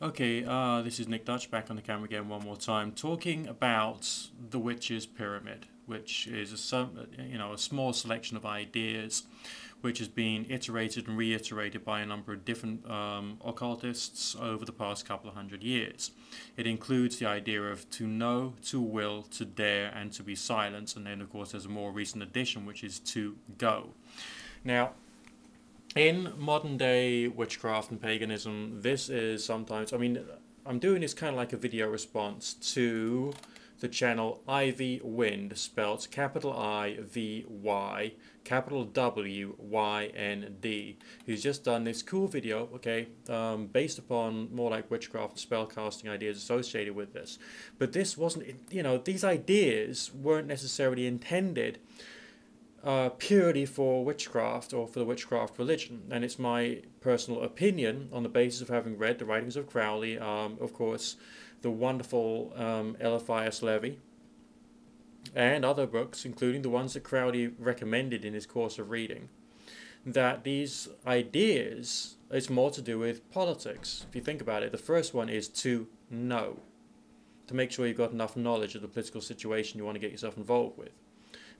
Okay, this is Nick Dutch back on the camera again one more time, talking about the Witch's Pyramid, which is a small selection of ideas, which has been iterated and reiterated by a number of different occultists over the past couple of hundred years. It includes the idea of to know, to will, to dare, and to be silent, and then of course there's a more recent addition, which is to go. Now, in modern day witchcraft and paganism, this is sometimes, I'm doing this kind of like a video response to the channel Ivy Wynd, spelled capital I-V-Y, capital W-Y-N-D, who's just done this cool video, okay, based upon more like witchcraft and spellcasting ideas associated with this. But this wasn't, these ideas weren't necessarily intended purely for witchcraft or for the witchcraft religion, and it's my personal opinion on the basis of having read the writings of Crowley, of course, the wonderful Eliphas Levi, and other books, including the ones that Crowley recommended in his course of reading, that these ideas is more to do with politics. If you think about it, the first one is to know, to make sure you've got enough knowledge of the political situation you want to get yourself involved with.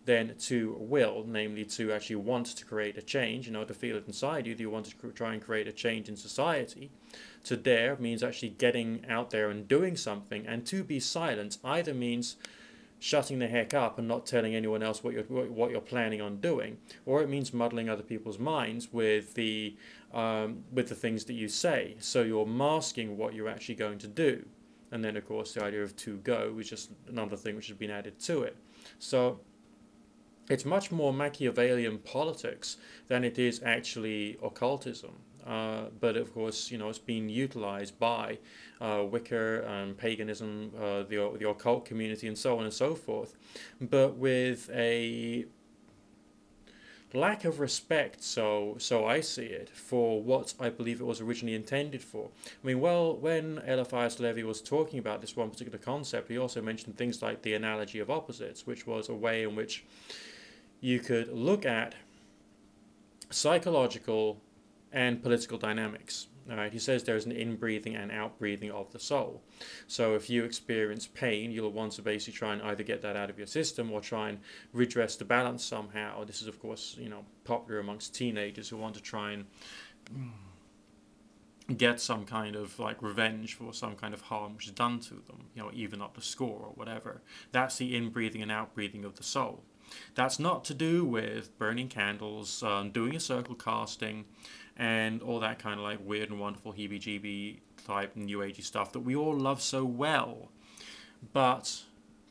Then to will, namely to actually want to create a change, to feel it inside you that you want to try and create a change in society. To dare means actually getting out there and doing something, and to be silent either means shutting the heck up and not telling anyone else what you're planning on doing, or it means muddling other people's minds with the things that you say, so you're masking what you're actually going to do. And then of course the idea of to go is just another thing which has been added to it. So it's much more Machiavellian politics than it is actually occultism. But of course, it's been utilized by Wicca and paganism, the occult community, and so on and so forth, but with a lack of respect, so I see it, for what I believe it was originally intended for. When Eliphas Levi was talking about this one particular concept, he also mentioned things like the analogy of opposites, which was a way in which you could look at psychological and political dynamics. All right, he says there's an in-breathing and out-breathing of the soul. So if you experience pain, you'll want to basically try and either get that out of your system or try and redress the balance somehow. This is, of course, popular amongst teenagers who want to try and get some kind of like revenge for some kind of harm which is done to them, even up the score or whatever. That's the in-breathing and out-breathing of the soul. That's not to do with burning candles, doing a circle casting, and all that kind of like weird and wonderful heebie-jeebie type new agey stuff that we all love so well. But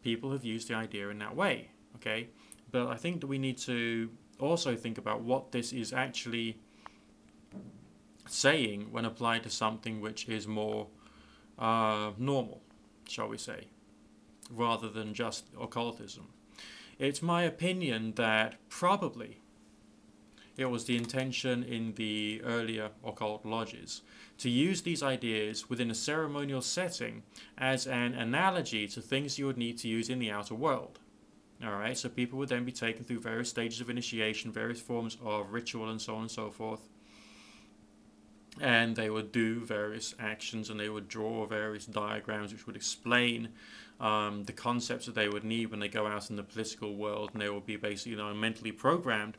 people have used the idea in that way, okay? But I think that we need to also think about what this is actually saying when applied to something which is more normal, shall we say, rather than just occultism. It's my opinion that probably it was the intention in the earlier occult lodges to use these ideas within a ceremonial setting as an analogy to things you would need to use in the outer world. Alright, so people would then be taken through various stages of initiation, various forms of ritual, and so on and so forth. And they would do various actions, and they would draw various diagrams which would explain the concepts that they would need when they go out in the political world, and they will be basically mentally programmed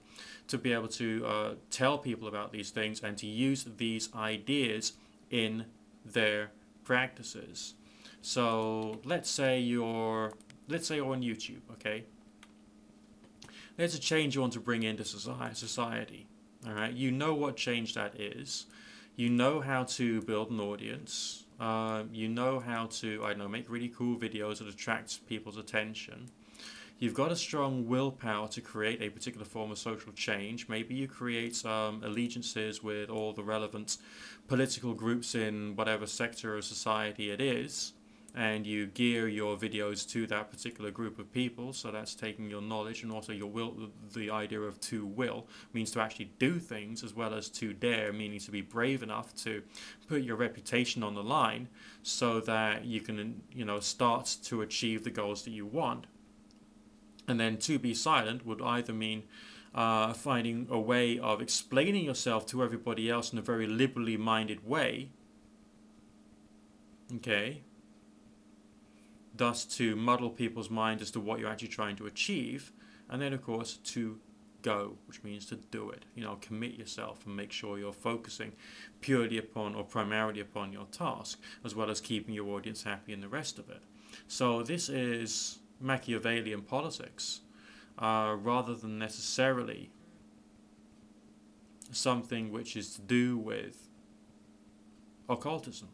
to be able to tell people about these things and to use these ideas in their practices. So let's say you're on YouTube, okay? There's a change you want to bring into society. All right, you know what change that is. You know how to build an audience. You know how to, make really cool videos that attract people's attention. You've got a strong willpower to create a particular form of social change. Maybe you create allegiances with all the relevant political groups in whatever sector of society it is, and you gear your videos to that particular group of people. So that's taking your knowledge and also your will. The idea of to will means to actually do things, as well as to dare, meaning to be brave enough to put your reputation on the line so that you can start to achieve the goals that you want. And then to be silent would either mean finding a way of explaining yourself to everybody else in a very liberally minded way, okay, thus to muddle people's mind as to what you're actually trying to achieve, and then of course to go, which means to do it. You know, commit yourself and make sure you're focusing purely upon or primarily upon your task, as well as keeping your audience happy and the rest of it. So this is Machiavellian politics, rather than necessarily something which is to do with occultism.